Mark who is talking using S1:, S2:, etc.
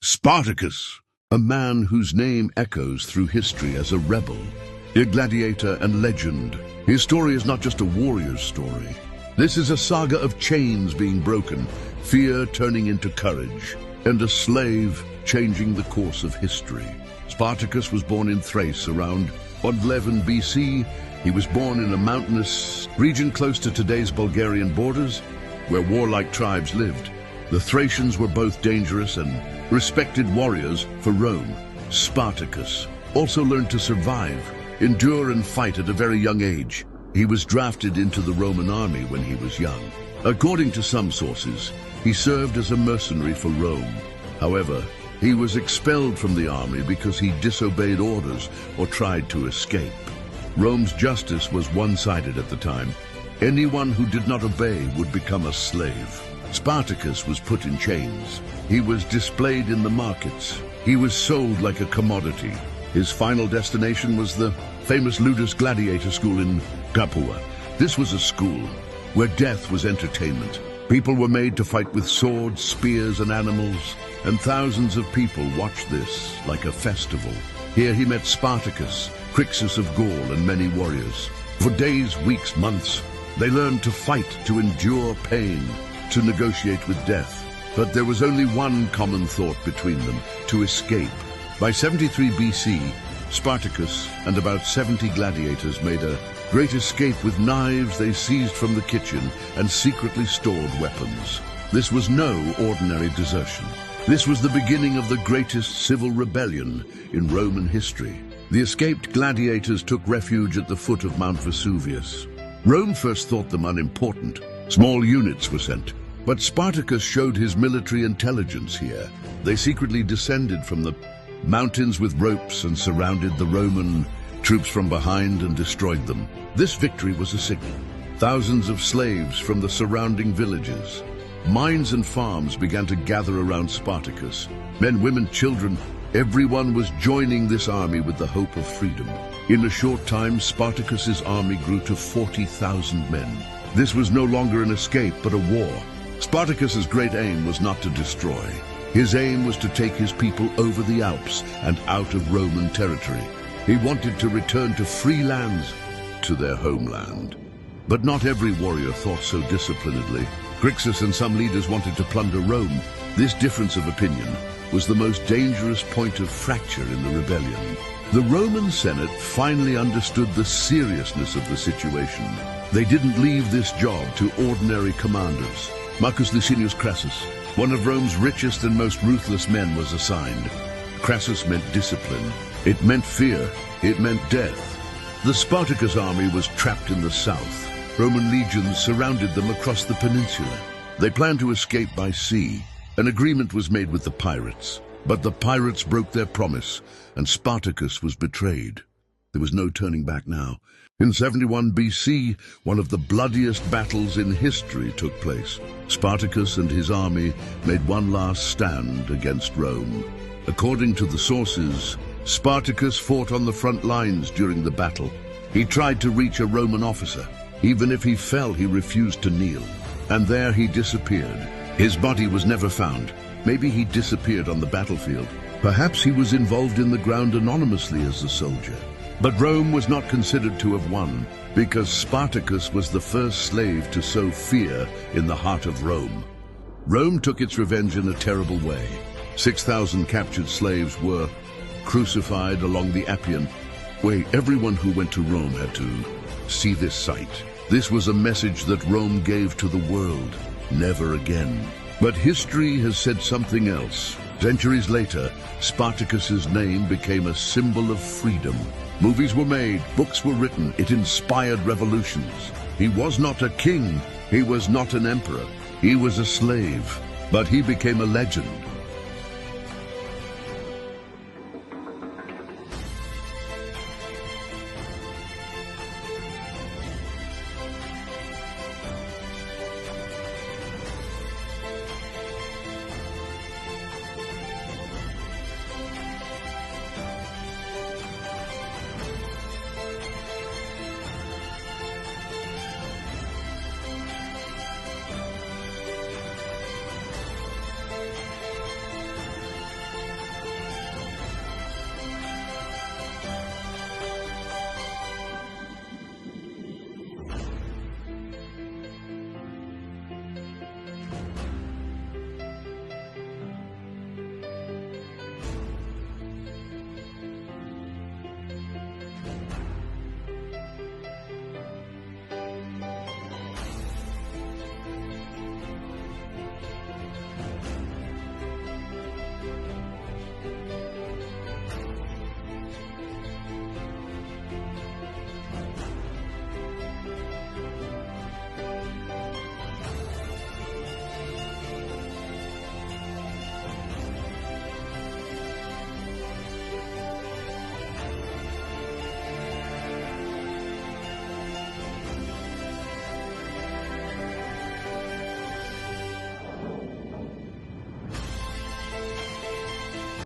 S1: Spartacus, a man whose name echoes through history as a rebel, a gladiator and legend. His story is not just a warrior's story. This is a saga of chains being broken, fear turning into courage, and a slave changing the course of history. Spartacus was born in Thrace around 111 BC. He was born in a mountainous region close to today's Bulgarian borders, where warlike tribes lived. The Thracians were both dangerous and respected warriors for Rome. Spartacus also learned to survive, endure and fight at a very young age. He was drafted into the Roman army when he was young. According to some sources, he served as a mercenary for Rome. However, he was expelled from the army because he disobeyed orders or tried to escape. Rome's justice was one-sided at the time. Anyone who did not obey would become a slave. Spartacus was put in chains. He was displayed in the markets. He was sold like a commodity. His final destination was the famous Ludus gladiator school in Capua. This was a school where death was entertainment. People were made to fight with swords, spears, and animals, and thousands of people watched this like a festival. Here he met Spartacus, Crixus of Gaul, and many warriors. For days, weeks, months, they learned to fight, to endure pain, to negotiate with death. But there was only one common thought between them: to escape. By 73 BC, Spartacus and about 70 gladiators made a great escape with knives they seized from the kitchen and secretly stored weapons. This was no ordinary desertion. This was the beginning of the greatest civil rebellion in Roman history. The escaped gladiators took refuge at the foot of Mount Vesuvius. Rome first thought them unimportant. Small units were sent. But Spartacus showed his military intelligence here. They secretly descended from the mountains with ropes and surrounded the Roman troops from behind and destroyed them. This victory was a signal. Thousands of slaves from the surrounding villages, mines and farms began to gather around Spartacus. Men, women, children, everyone was joining this army with the hope of freedom. In a short time, Spartacus's army grew to 40,000 men. This was no longer an escape, but a war. Spartacus's great aim was not to destroy. His aim was to take his people over the Alps and out of Roman territory. He wanted to return to free lands, to their homeland. But not every warrior thought so disciplinedly. Crixus and some leaders wanted to plunder Rome. This difference of opinion was the most dangerous point of fracture in the rebellion. The Roman Senate finally understood the seriousness of the situation. They didn't leave this job to ordinary commanders. Marcus Licinius Crassus, one of Rome's richest and most ruthless men, was assigned. Crassus meant discipline. It meant fear. It meant death. The Spartacus army was trapped in the south. Roman legions surrounded them across the peninsula. They planned to escape by sea. An agreement was made with the pirates. But the pirates broke their promise, and Spartacus was betrayed. There was no turning back now. In 71 BC, one of the bloodiest battles in history took place. Spartacus and his army made one last stand against Rome. According to the sources, Spartacus fought on the front lines during the battle. He tried to reach a Roman officer. Even if he fell, he refused to kneel. And there he disappeared. His body was never found. Maybe he disappeared on the battlefield. Perhaps he was involved in the ground anonymously as a soldier. But Rome was not considered to have won, because Spartacus was the first slave to sow fear in the heart of Rome. Rome took its revenge in a terrible way. 6,000 captured slaves were crucified along the Appian Way. Everyone who went to Rome had to see this sight. This was a message that Rome gave to the world: never again. But history has said something else. Centuries later, Spartacus's name became a symbol of freedom. Movies were made, books were written, it inspired revolutions. He was not a king, he was not an emperor, he was a slave, but he became a legend.